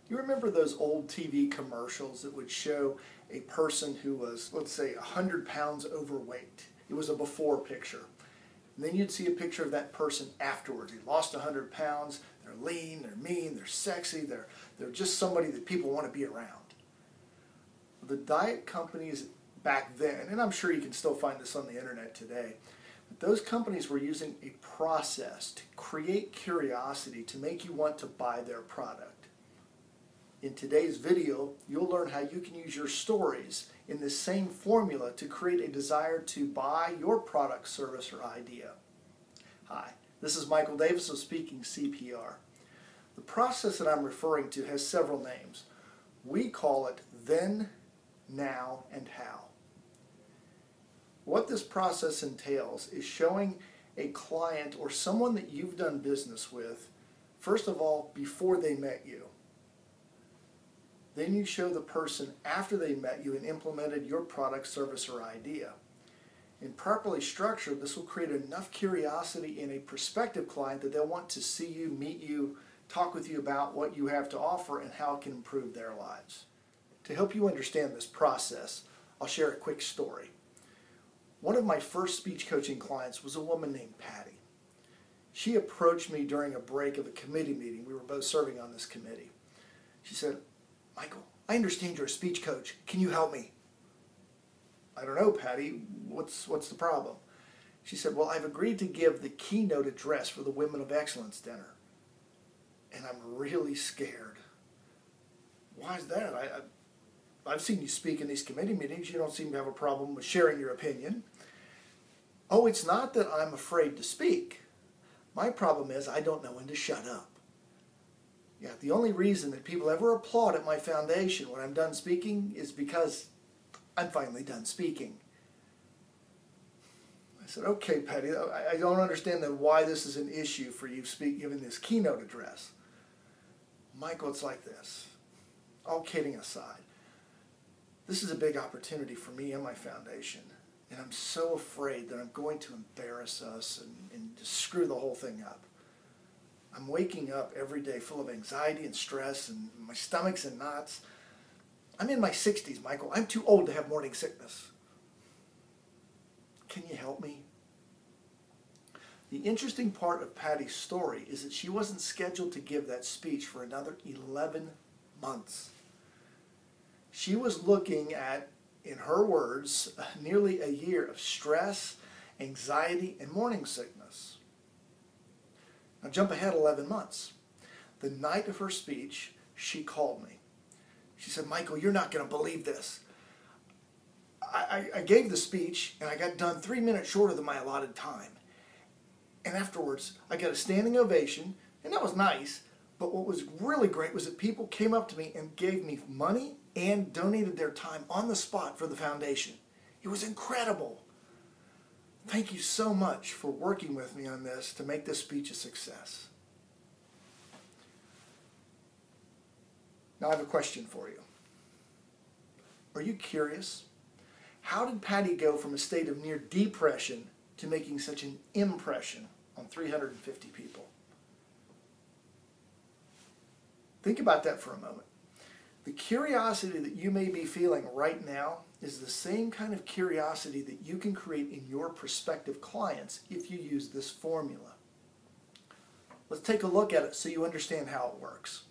You remember those old TV commercials that would show a person who was, let's say, 100 pounds overweight? It was a before picture. And then you'd see a picture of that person afterwards. He lost 100 pounds, they're lean, they're mean, they're sexy, they're just somebody that people want to be around. The diet companies back then, and I'm sure you can still find this on the internet today, but those companies were using a process to create curiosity to make you want to buy their product. In today's video, you'll learn how you can use your stories in this same formula to create a desire to buy your product, service, or idea. Hi, this is Michael Davis of Speaking CPR. The process that I'm referring to has several names. We call it then, now, and how. What this process entails is showing a client or someone that you've done business with, first of all, before they met you. Then you show the person after they met you and implemented your product, service, or idea. And properly structured, this will create enough curiosity in a prospective client that they'll want to see you, meet you, talk with you about what you have to offer and how it can improve their lives. To help you understand this process, I'll share a quick story. One of my first speech coaching clients was a woman named Patty. She approached me during a break of a committee meeting. We were both serving on this committee. She said, "Michael, I understand you're a speech coach. Can you help me?" "I don't know, Patty. What's the problem?" She said, "Well, I've agreed to give the keynote address for the Women of Excellence dinner, and I'm really scared." "Why is that? I've seen you speak in these committee meetings. You don't seem to have a problem with sharing your opinion." "Oh, it's not that I'm afraid to speak. My problem is I don't know when to shut up. Yeah, the only reason that people ever applaud at my foundation when I'm done speaking is because I'm finally done speaking." I said, "Okay, Patty, I don't understand then why this is an issue for you giving this keynote address." "Michael, it's like this. All kidding aside, this is a big opportunity for me and my foundation, and I'm so afraid that I'm going to embarrass us and just screw the whole thing up. I'm waking up every day full of anxiety and stress, and my stomach's in knots. I'm in my 60s, Michael. I'm too old to have morning sickness. Can you help me?" The interesting part of Patty's story is that she wasn't scheduled to give that speech for another 11 months. She was looking at, in her words, nearly a year of stress, anxiety, and morning sickness. Now jump ahead 11 months. The night of her speech, she called me. She said, "Michael, you're not going to believe this. I gave the speech and I got done 3 minutes shorter than my allotted time. And afterwards, I got a standing ovation, and that was nice. But what was really great was that people came up to me and gave me money and donated their time on the spot for the foundation. It was incredible. Thank you so much for working with me on this to make this speech a success." Now I have a question for you. Are you curious? How did Patty go from a state of near depression to making such an impression on 350 people? Think about that for a moment. The curiosity that you may be feeling right now is the same kind of curiosity that you can create in your prospective clients if you use this formula. Let's take a look at it so you understand how it works.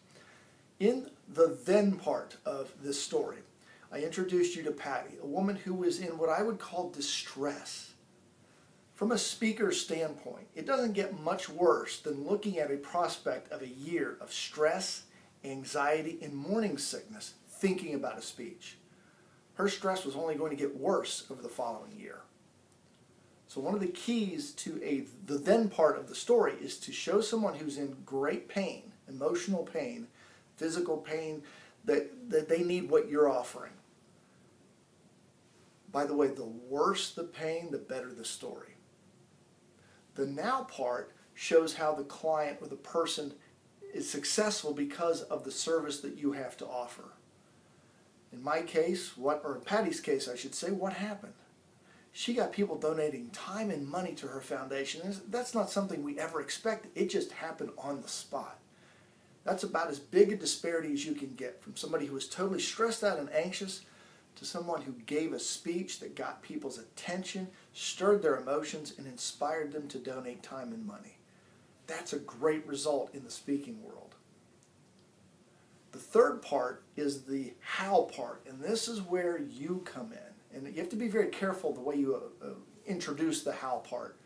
In the then part of this story, I introduced you to Patty, a woman who was in what I would call distress. From a speaker's standpoint, it doesn't get much worse than looking at a prospect of a year of stress, anxiety, and morning sickness thinking about a speech. Her stress was only going to get worse over the following year. So one of the keys to the then part of the story is to show someone who's in great pain, emotional pain, physical pain, that they need what you're offering. By the way, the worse the pain, the better the story. The now part shows how the client or the person is successful because of the service that you have to offer. In my case, or in Patty's case, I should say, what happened? She got people donating time and money to her foundation. That's not something we ever expected. It just happened on the spot. That's about as big a disparity as you can get, from somebody who was totally stressed out and anxious to someone who gave a speech that got people's attention, stirred their emotions, and inspired them to donate time and money. That's a great result in the speaking world. The third part is the how part, and this is where you come in. And you have to be very careful the way you introduce the how part.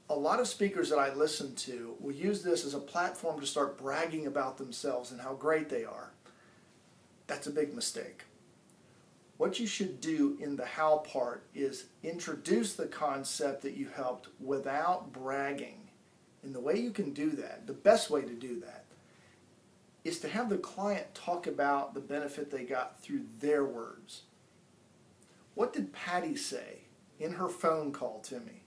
A lot of speakers that I listen to will use this as a platform to start bragging about themselves and how great they are. That's a big mistake. What you should do in the how part is introduce the concept that you helped without bragging. And the way you can do that, the best way to do that, is to have the client talk about the benefit they got through their words. What did Patty say in her phone call to me?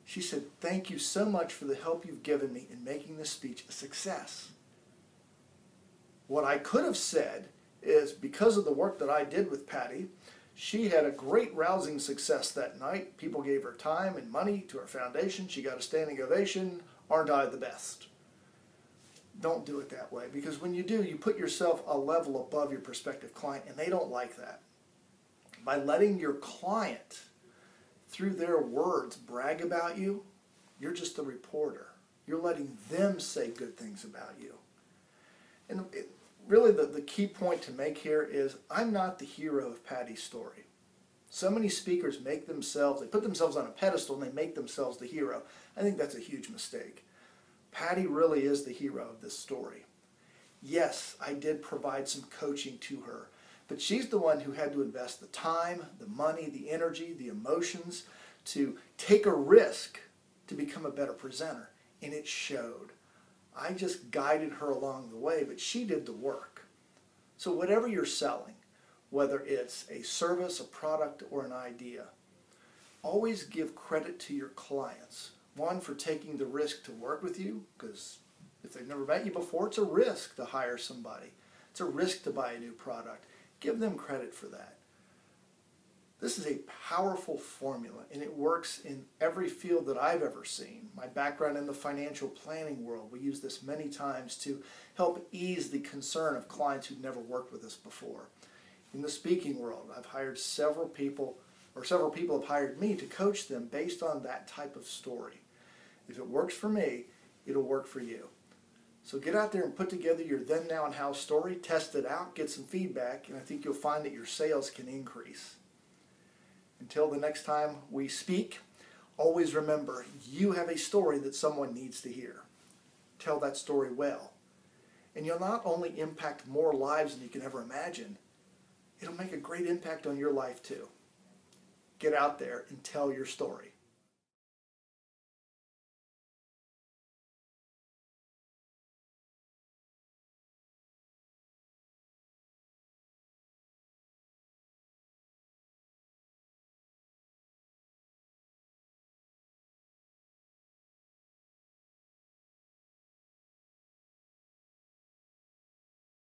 She said, "Thank you so much for the help you've given me in making this speech a success." What I could have said is, because of the work that I did with Patty, she had a great rousing success that night. People gave her time and money to her foundation. She got a standing ovation. Aren't I the best? Don't do it that way, because when you do, you put yourself a level above your prospective client, and they don't like that. By letting your client, through their words, brag about you, you're just a reporter. You're letting them say good things about you. And really the key point to make here is, I'm not the hero of Patty's story. So many speakers they put themselves on a pedestal and they make themselves the hero. I think that's a huge mistake. Patty really is the hero of this story. Yes, I did provide some coaching to her, but she's the one who had to invest the time, the money, the energy, the emotions to take a risk to become a better presenter, and it showed. I just guided her along the way, but she did the work. So whatever you're selling, whether it's a service, a product, or an idea, always give credit to your clients. One, for taking the risk to work with you, because if they've never met you before, it's a risk to hire somebody. It's a risk to buy a new product. Give them credit for that. This is a powerful formula, and it works in every field that I've ever seen. My background in the financial planning world, we use this many times to help ease the concern of clients who've never worked with us before. In the speaking world, I've hired several people have hired me to coach them based on that type of story. If it works for me, it'll work for you. So get out there and put together your then, now, and how story, test it out, get some feedback, and I think you'll find that your sales can increase. Until the next time we speak, always remember, you have a story that someone needs to hear. Tell that story well. And you'll not only impact more lives than you can ever imagine, it'll make a great impact on your life too. Get out there and tell your story.